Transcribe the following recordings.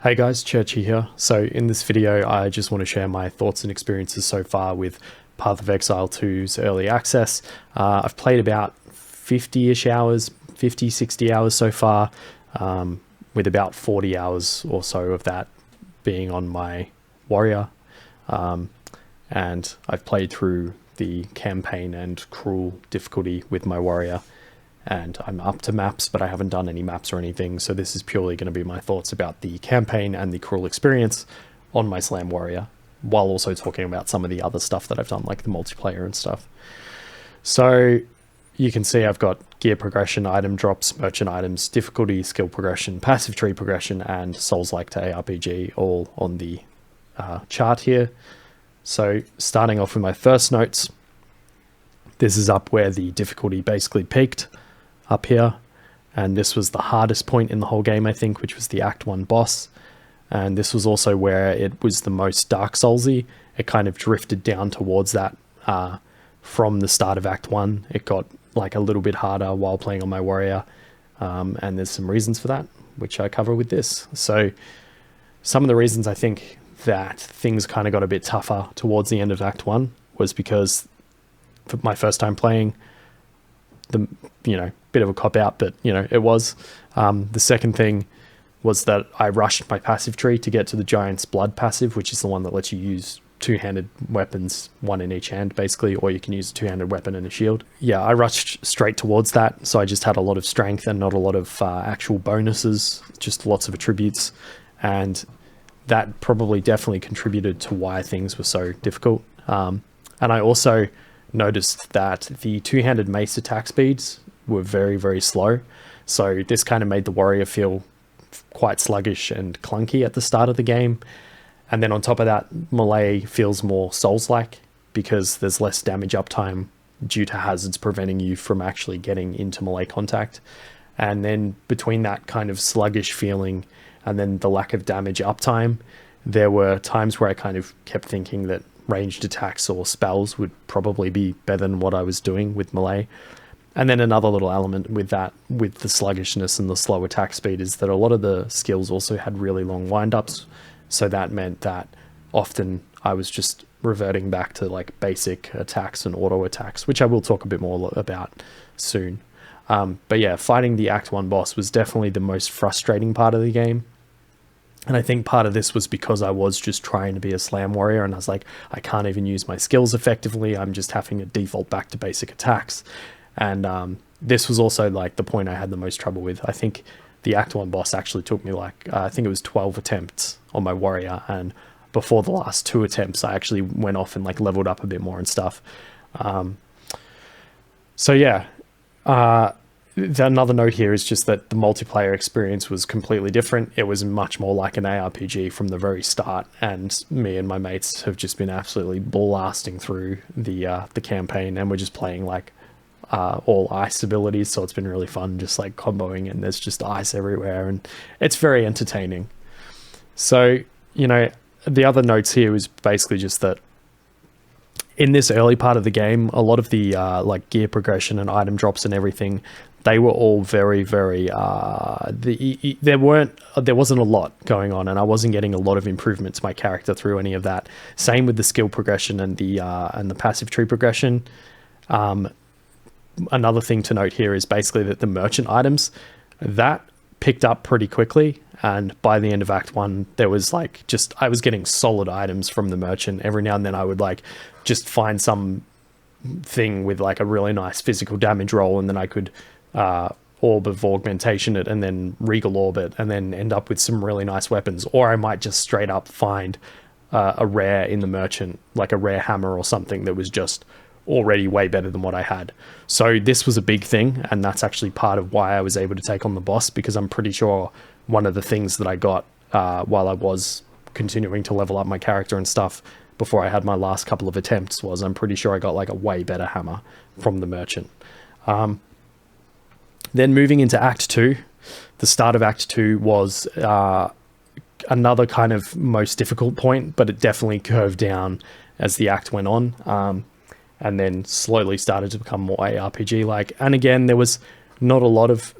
Hey guys, Churchy here. So in this video, I just want to share my thoughts and experiences so far with Path of Exile 2's early access. I've played about 50-ish hours, 50, 60 hours so far, with about 40 hours or so of that being on my warrior. And I've played through the campaign and cruel difficulty with my warrior. And I'm up to maps, but I haven't done any maps or anything. So this is purely going to be my thoughts about the campaign and the cruel experience on my Slam Warrior, while also talking about some of the other stuff that I've done, like the multiplayer and stuff. So you can see I've got gear progression, item drops, merchant items, difficulty, skill progression, passive tree progression, and Souls-like to ARPG all on the chart here. So starting off with my first notes, this is up where the difficulty basically peaked. Up here, and this was the hardest point in the whole game, I think, which was the Act 1 boss. And this was also where it was the most Dark Soulsy. It kind of drifted down towards that from the start of Act 1. It got like a little bit harder while playing on my warrior, and there's some reasons for that, which I cover with this. So some of the reasons I think that things kind of got a bit tougher towards the end of Act 1 was because for my first time playing, bit of a cop-out, but it was. The second thing was that I rushed my passive tree to get to the Giant's Blood passive, which is the one that lets you use two-handed weapons, one in each hand basically, or you can use a two-handed weapon and a shield. Yeah, I rushed straight towards that, so I just had a lot of strength and not a lot of actual bonuses, just lots of attributes, and that probably definitely contributed to why things were so difficult. And I also noticed that the two-handed mace attack speeds were very, very slow. So this kind of made the warrior feel quite sluggish and clunky at the start of the game. And then on top of that, melee feels more Souls-like because there's less damage uptime due to hazards preventing you from actually getting into melee contact. And then between that kind of sluggish feeling and then the lack of damage uptime, there were times where I kind of kept thinking that ranged attacks or spells would probably be better than what I was doing with melee. And then another little element with that, with the sluggishness and the slow attack speed, is that a lot of the skills also had really long windups. So that meant that often I was just reverting back to like basic attacks and auto attacks, which I will talk a bit more about soon. But yeah, fighting the Act 1 boss was definitely the most frustrating part of the game. And I think part of this was because I was just trying to be a Slam Warrior and I was like, I can't even use my skills effectively. I'm just having to default back to basic attacks. And this was also like the point I had the most trouble with. I think the Act 1 boss actually took me like, I think it was 12 attempts on my warrior. And before the last 2 attempts, I actually went off and like leveled up a bit more and stuff. So yeah, another note here is just that the multiplayer experience was completely different. It was much more like an ARPG from the very start, and me and my mates have just been absolutely blasting through the campaign, and we're just playing like all ice abilities, so it's been really fun just like comboing, and there's just ice everywhere, and it's very entertaining. So, the other notes here is basically just that in this early part of the game, a lot of the like gear progression and item drops and everything, they were all very, very there wasn't a lot going on, and I wasn't getting a lot of improvement to my character through any of that. Same with the skill progression and the passive tree progression. Another thing to note here is basically that the merchant items that picked up pretty quickly, and by the end of Act 1 there was like I was getting solid items from the merchant. Every now and then I would like just find some thing with like a really nice physical damage roll, and then I could orb of augmentation it and then regal orb it and then end up with some really nice weapons. Or I might just straight up find a rare in the merchant, like a rare hammer or something that was just already way better than what I had. So this was a big thing, and that's actually part of why I was able to take on the boss, because I'm pretty sure one of the things that I got while I was continuing to level up my character and stuff before I had my last couple of attempts was I'm pretty sure I got like a way better hammer from the merchant. Then moving into Act 2, the start of Act 2 was another kind of most difficult point, but it definitely curved down as the act went on. And then slowly started to become more ARPG-like. And again, there was not a lot of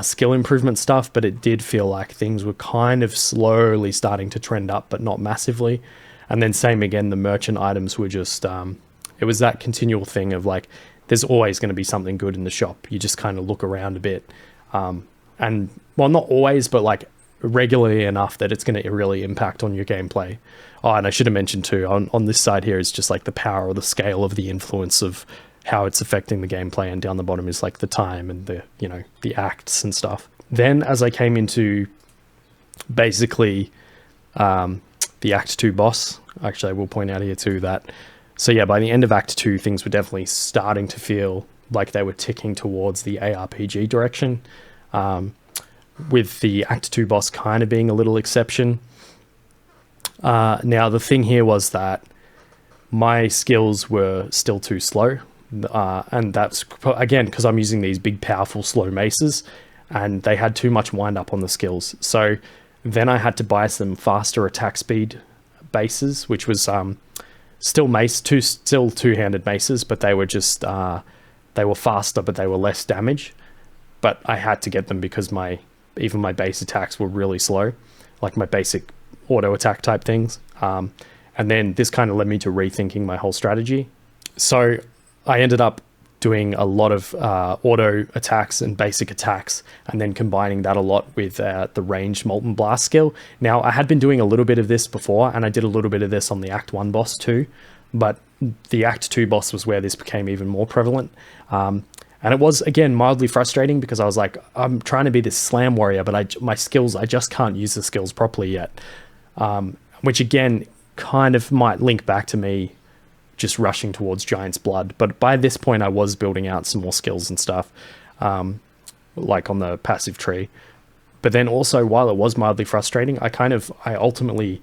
skill improvement stuff, but it did feel like things were kind of slowly starting to trend up, but not massively. And then same again, the merchant items were just, it was that continual thing of like, there's always going to be something good in the shop. You just kind of look around a bit. And well, not always, but like regularly enough that it's going to really impact on your gameplay. Oh, and I should have mentioned too, on this side here is just like the power or the scale of the influence of how it's affecting the gameplay, and down the bottom is like the time and the, you know, the acts and stuff. Then as I came into basically the Act 2 boss, actually I will point out here too that, so yeah, by the end of Act 2, things were definitely starting to feel like they were ticking towards the ARPG direction, with the Act 2 boss kind of being a little exception. Now the thing here was that my skills were still too slow. And that's, again, because I'm using these big, powerful, slow maces, and they had too much wind up on the skills. So then I had to buy some faster attack speed bases, which was still two-handed maces, but they were just, they were faster, but they were less damage. But I had to get them because even my base attacks were really slow, like my basic auto attack type things. And then this kind of led me to rethinking my whole strategy. So I ended up doing a lot of auto attacks and basic attacks, and then combining that a lot with the ranged Molten Blast skill. Now, I had been doing a little bit of this before, and I did a little bit of this on the Act 1 boss too, but the Act 2 boss was where this became even more prevalent. And it was, again, mildly frustrating because I was like, I'm trying to be this slam warrior, but my skills, I just can't use the skills properly yet. Which, again, kind of might link back to me just rushing towards Giant's Blood. But by this point, I was building out some more skills and stuff, like on the passive tree. But then also, while it was mildly frustrating, I ultimately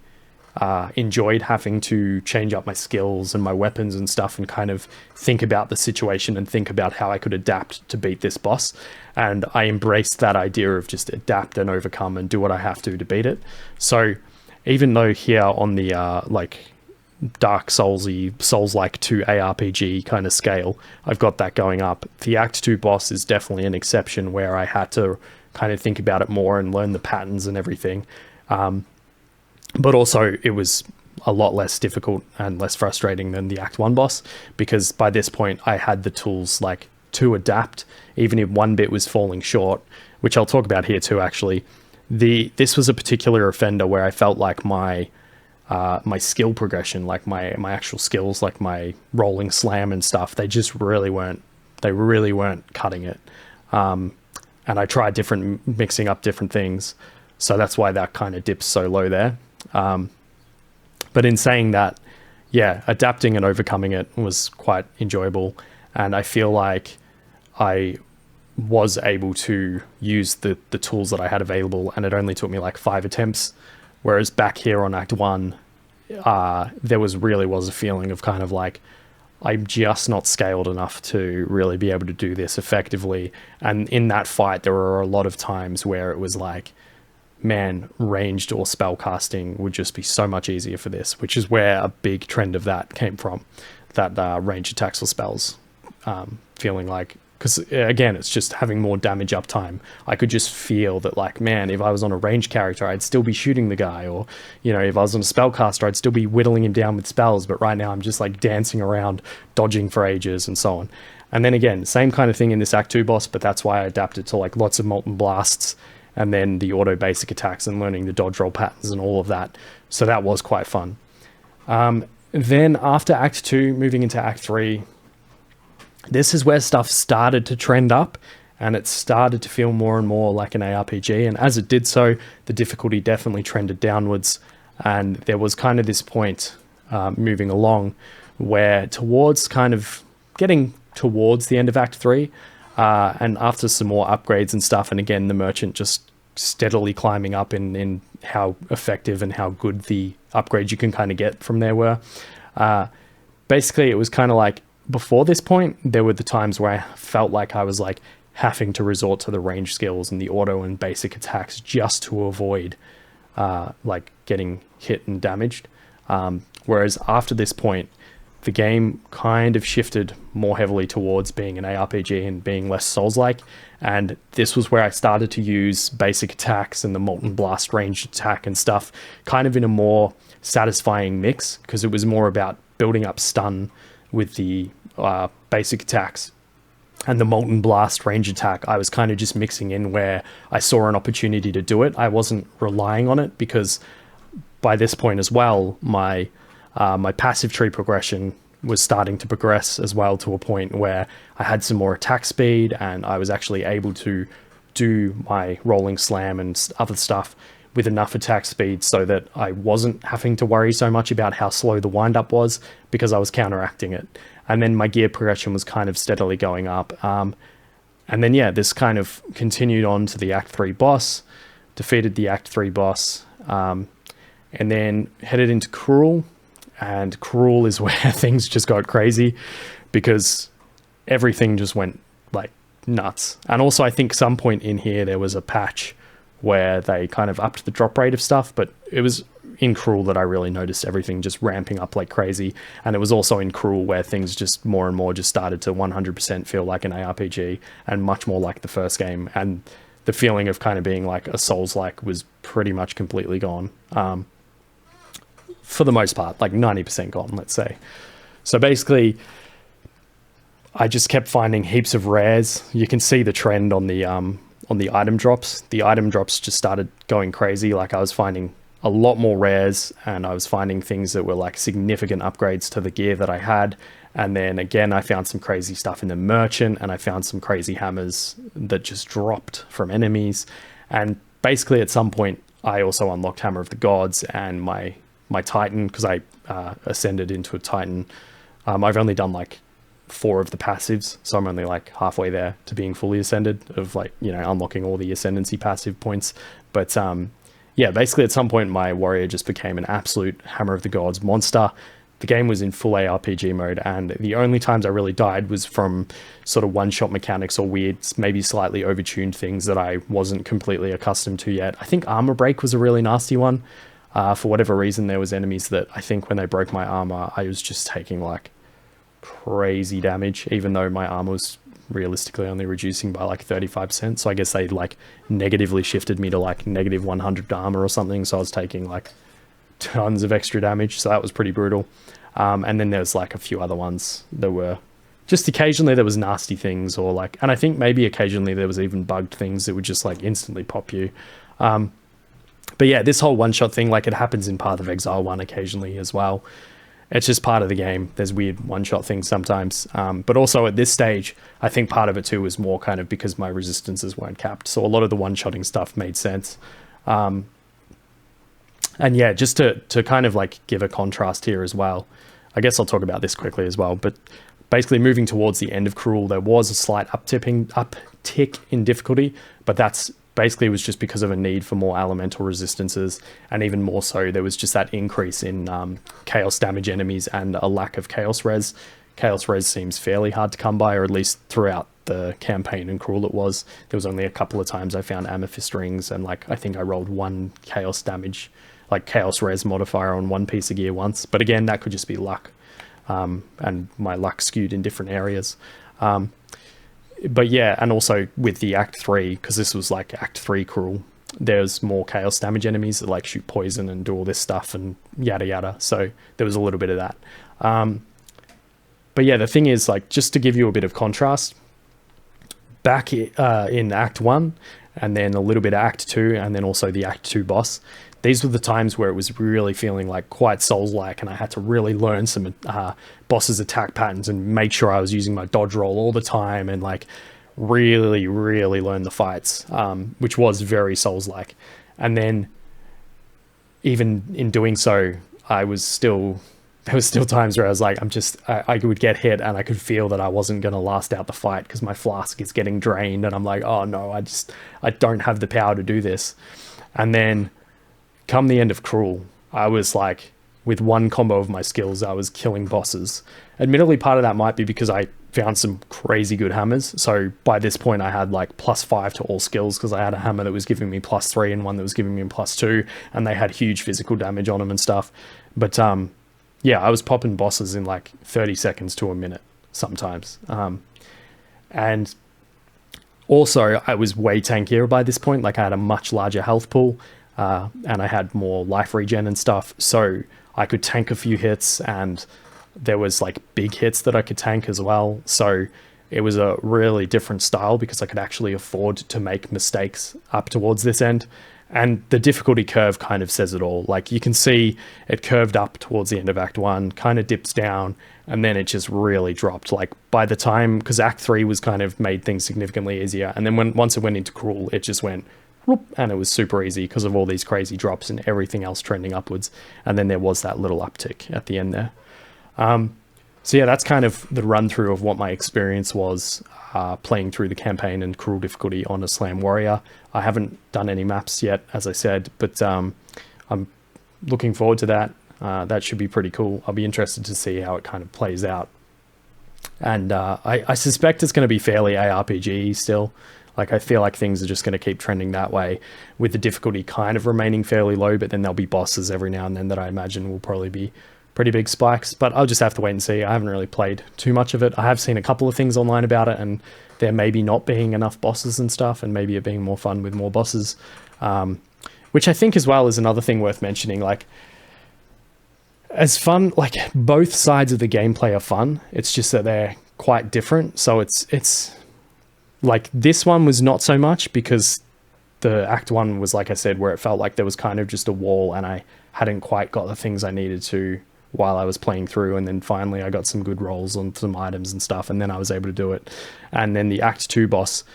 enjoyed having to change up my skills and my weapons and stuff, and kind of think about the situation and think about how I could adapt to beat this boss. And I embraced that idea of just adapt and overcome and do what I have to beat it. So even though here on the like Dark Soulsy, Souls-like 2 ARPG kind of scale, I've got that going up, the Act 2 boss is definitely an exception where I had to kind of think about it more and learn the patterns and everything. But also it was a lot less difficult and less frustrating than the Act 1 boss, because by this point I had the tools like to adapt, even if one bit was falling short, which I'll talk about here too actually. This was a particular offender where I felt like my skill progression, like my actual skills, like my rolling slam and stuff, they really weren't cutting it. And I tried mixing up different things. So that's why that kind of dips so low there. But in saying that, yeah, adapting and overcoming it was quite enjoyable. And I feel like I was able to use the tools that I had available, and it only took me like 5 attempts. Whereas back here on Act 1, there was a feeling of kind of like, I'm just not scaled enough to really be able to do this effectively. And in that fight, there were a lot of times where it was like, man, ranged or spell casting would just be so much easier for this, which is where a big trend of that came from, that range attacks or spells, feeling like, because again, it's just having more damage uptime. I could just feel that like, man, if I was on a ranged character, I'd still be shooting the guy, or, you know, if I was on a spellcaster, I'd still be whittling him down with spells. But right now I'm just like dancing around, dodging for ages and so on. And then again, same kind of thing in this Act 2 boss, but that's why I adapted to like lots of Molten Blasts, and then the auto basic attacks and learning the dodge roll patterns and all of that. So that was quite fun. Then after Act 2, moving into Act 3, this is where stuff started to trend up, and it started to feel more and more like an ARPG. And as it did so, the difficulty definitely trended downwards. And there was kind of this point moving along where towards kind of getting towards the end of Act 3, and after some more upgrades and stuff, and again, the merchant just steadily climbing up in how effective and how good the upgrades you can kind of get from there were. Basically, it was kind of like, before this point, there were the times where I felt like I was like having to resort to the range skills and the auto and basic attacks just to avoid like getting hit and damaged. Whereas after this point, the game kind of shifted more heavily towards being an ARPG and being less Souls-like. And this was where I started to use basic attacks and the Molten Blast ranged attack and stuff kind of in a more satisfying mix, because it was more about building up stun with the basic attacks. And the Molten Blast range attack, I was kind of just mixing in where I saw an opportunity to do it. I wasn't relying on it, because by this point as well, my passive tree progression was starting to progress as well, to a point where I had some more attack speed and I was actually able to do my rolling slam and other stuff with enough attack speed so that I wasn't having to worry so much about how slow the windup was, because I was counteracting it. And then my gear progression was kind of steadily going up. And then, yeah, this kind of continued on to the Act 3 boss, defeated the Act 3 boss, and then headed into Cruel. And Cruel is where things just got crazy, because everything just went like nuts. And also, I think some point in here there was a patch where they kind of upped the drop rate of stuff, but it was in Cruel that I really noticed everything just ramping up like crazy. And it was also in Cruel where things just more and more just started to 100% feel like an ARPG and much more like the first game. And the feeling of kind of being like a Souls-like was pretty much completely gone. For the most part, like 90% gone, let's say. So basically, I just kept finding heaps of rares. You can see the trend on the item drops. The item drops just started going crazy. Like, I was finding a lot more rares, and I was finding things that were like significant upgrades to the gear that I had. And then again, I found some crazy stuff in the merchant, and I found some crazy hammers that just dropped from enemies. And basically at some point, I also unlocked Hammer of the Gods and my Titan, because I ascended into a Titan. I've only done like 4 of the passives, so I'm only like halfway there to being fully ascended, of like, you know, unlocking all the ascendancy passive points. But yeah, basically at some point my warrior just became an absolute Hammer of the Gods monster. The game was in full ARPG mode, and the only times I really died was from sort of one-shot mechanics or weird, maybe slightly overtuned things that I wasn't completely accustomed to yet. I think armor break was a really nasty one. For whatever reason, there was enemies that I think when they broke my armor, I was just taking like crazy damage, even though my armor was realistically only reducing by like 35%. So I guess they like negatively shifted me to like negative 100 armor or something. So I was taking like tons of extra damage. So that was pretty brutal. And then there's like a few other ones that were just occasionally there was nasty things, or like, and I think maybe occasionally there was even bugged things that would just like instantly pop you. But yeah, this whole one-shot thing, like, it happens in Path of Exile 1 occasionally as well. It's just part of the game. There's weird one-shot things sometimes. But also at this stage, I think part of it too was more kind of because my resistances weren't capped. So a lot of the one-shotting stuff made sense. And yeah, just to kind of like give a contrast here as well, I guess I'll talk about this quickly as well. But basically moving towards the end of Cruel, there was a slight uptick in difficulty, but that's basically was just because of a need for more elemental resistances, and even more so there was just that increase in chaos damage enemies and a lack of chaos res. Chaos res seems fairly hard to come by, or at least throughout the campaign in Cruel it was. There was only a couple of times I found amethyst rings, and like I think I rolled 1 chaos damage, like chaos res modifier on 1 piece of gear once, but again that could just be luck, and my luck skewed in different areas. But yeah, and also with the Act 3, because this was like Act 3 Cruel, there's more chaos damage enemies that like shoot poison and do all this stuff and yada yada. So there was a little bit of that. But yeah, the thing is, like, just to give you a bit of contrast, back in Act 1, and then a little bit of Act 2, and then also the Act 2 boss, these were the times where it was really feeling like quite Souls-like, and I had to really learn some boss's attack patterns and make sure I was using my dodge roll all the time, and like really learn the fights, which was very Souls-like. And then even in doing so, there was still times where I was like, I would get hit and I could feel that I wasn't going to last out the fight because my flask is getting drained, and I'm like, oh no, I don't have the power to do this. And then come the end of Cruel, I was like, with one combo of my skills, I was killing bosses. Admittedly, part of that might be because I found some crazy good hammers. So by this point, I had like +5 to all skills, because I had a hammer that was giving me +3 and one that was giving me +2, and they had huge physical damage on them and stuff. But yeah, I was popping bosses in like 30 seconds to a minute sometimes. And also, I was way tankier by this point. Like I had a much larger health pool, and I had more life regen and stuff. So I could tank a few hits, and there was like big hits that I could tank as well. So it was a really different style because I could actually afford to make mistakes up towards this end. And the difficulty curve kind of says it all. Like you can see it curved up towards the end of Act 1, kind of dips down, and then it just really dropped. Like by the time, because Act 3 was kind of made things significantly easier. And then once it went into Cruel, it just went, whoop, and it was super easy because of all these crazy drops and everything else trending upwards. And then there was that little uptick at the end there. So yeah, that's kind of the run through of what my experience was playing through the campaign and Cruel difficulty on a Slam Warrior. I haven't done any maps yet, as I said, but I'm looking forward to that. That should be pretty cool. I'll be interested to see how it kind of plays out. And I suspect it's going to be fairly ARPG still. Like I feel like things are just going to keep trending that way, with the difficulty kind of remaining fairly low, but then there'll be bosses every now and then that I imagine will probably be pretty big spikes, but I'll just have to wait and see. I haven't really played too much of it. I have seen a couple of things online about it, and there maybe not being enough bosses and stuff, and maybe it being more fun with more bosses, which I think as well is another thing worth mentioning. Like, as fun, like both sides of the gameplay are fun. It's just that they're quite different. So it's like this one was not so much because the Act 1 was, like I said, where it felt like there was kind of just a wall and I hadn't quite got the things I needed to while I was playing through, and then finally I got some good rolls on some items and stuff, and then I was able to do it. And then the Act 2 boss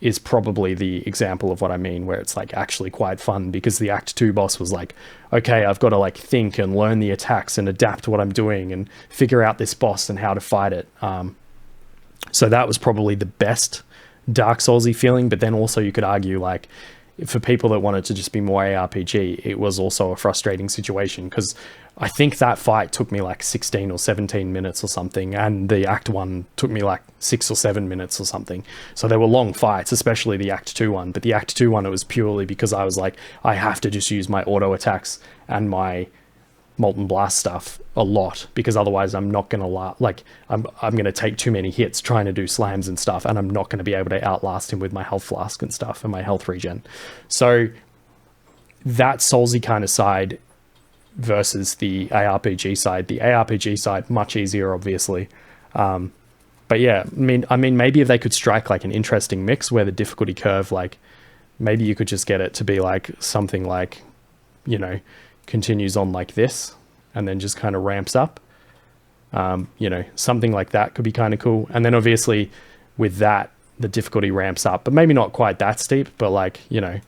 is probably the example of what I mean, where it's like actually quite fun, because the Act 2 boss was like, okay, I've got to like think and learn the attacks and adapt what I'm doing and figure out this boss and how to fight it. So that was probably the best Dark Soulsy feeling, but then also you could argue, like, for people that wanted to just be more ARPG, it was also a frustrating situation, because I think that fight took me like 16 or 17 minutes or something, and the Act 1 took me like 6 or 7 minutes or something. So they were long fights, especially the Act 2 one. But the Act 2 one, it was purely because I was like, I have to just use my auto attacks and my Molten Blast stuff a lot, because otherwise I'm not gonna I'm gonna take too many hits trying to do slams and stuff, and I'm not gonna be able to outlast him with my health flask and stuff and my health regen. So that Soulsy kind of side versus the ARPG side, much easier, obviously. But yeah, I mean, maybe if they could strike like an interesting mix where the difficulty curve, like maybe you could just get it to be like something like, you know, continues on like this and then just kind of ramps up. You know, something like that could be kind of cool. And then obviously with that, the difficulty ramps up, but maybe not quite that steep, but like, you know,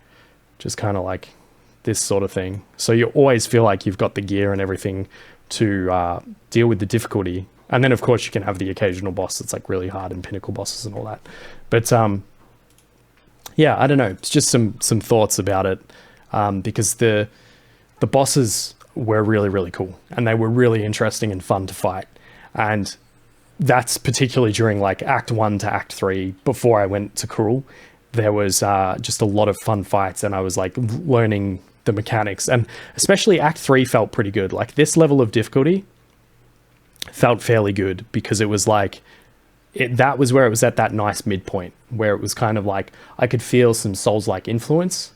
just kind of like this sort of thing. So you always feel like you've got the gear and everything to deal with the difficulty. And then of course you can have the occasional boss that's like really hard, and pinnacle bosses and all that. But yeah, I don't know. It's just some thoughts about it, because the bosses were really, really cool, and they were really interesting and fun to fight. And that's particularly during like Act 1 to Act 3, before I went to Cruel. There was just a lot of fun fights, and I was like learning the mechanics, and especially Act 3 felt pretty good. Like this level of difficulty felt fairly good, because it was like, that was where it was at that nice midpoint, where it was kind of like, I could feel some Souls-like influence,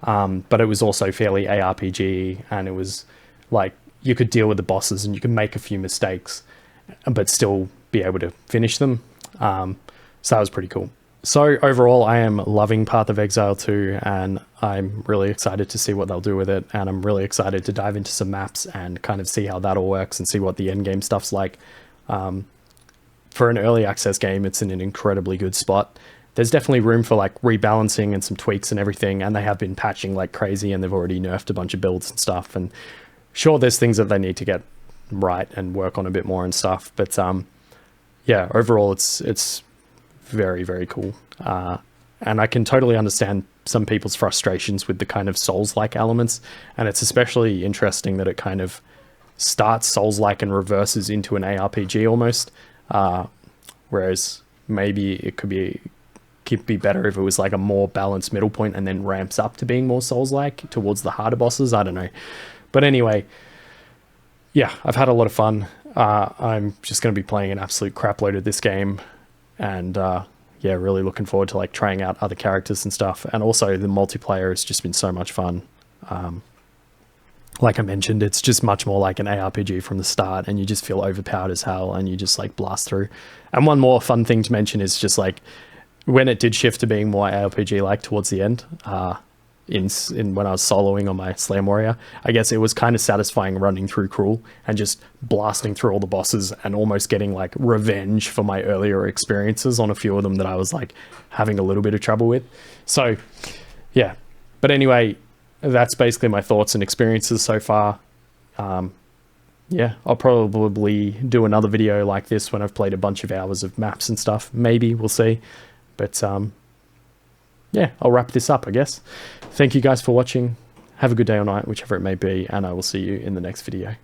but it was also fairly ARPG, and it was like, you could deal with the bosses and you could make a few mistakes, but still be able to finish them. So that was pretty cool. So overall, I am loving Path of Exile 2, and I'm really excited to see what they'll do with it. And I'm really excited to dive into some maps and kind of see how that all works and see what the end game stuff's like. For an early access game, it's in an incredibly good spot. There's definitely room for like rebalancing and some tweaks and everything. And they have been patching like crazy, and they've already nerfed a bunch of builds and stuff. And sure, there's things that they need to get right and work on a bit more and stuff. But yeah, overall, it's very, very cool. And I can totally understand some people's frustrations with the kind of Souls-like elements. And it's especially interesting that it kind of starts Souls-like and reverses into an ARPG almost. Whereas maybe it could be better if it was like a more balanced middle point and then ramps up to being more Souls-like towards the harder bosses. I don't know. But anyway, yeah, I've had a lot of fun. I'm just going to be playing an absolute crapload of this game, and yeah, really looking forward to like trying out other characters and stuff. And also the multiplayer has just been so much fun. Like I mentioned, it's just much more like an ARPG from the start, and you just feel overpowered as hell, and you just like blast through. And one more fun thing to mention is just like when it did shift to being more ARPG like towards the end, in when I was soloing on my Slam Warrior, I guess it was kind of satisfying running through Cruel and just blasting through all the bosses and almost getting like revenge for my earlier experiences on a few of them that I was like having a little bit of trouble with. So yeah, but anyway, that's basically my thoughts and experiences so far. Yeah, I'll probably do another video like this when I've played a bunch of hours of maps and stuff. Maybe, we'll see. But yeah, I'll wrap this up, I guess. Thank you guys for watching. Have a good day or night, whichever it may be, and I will see you in the next video.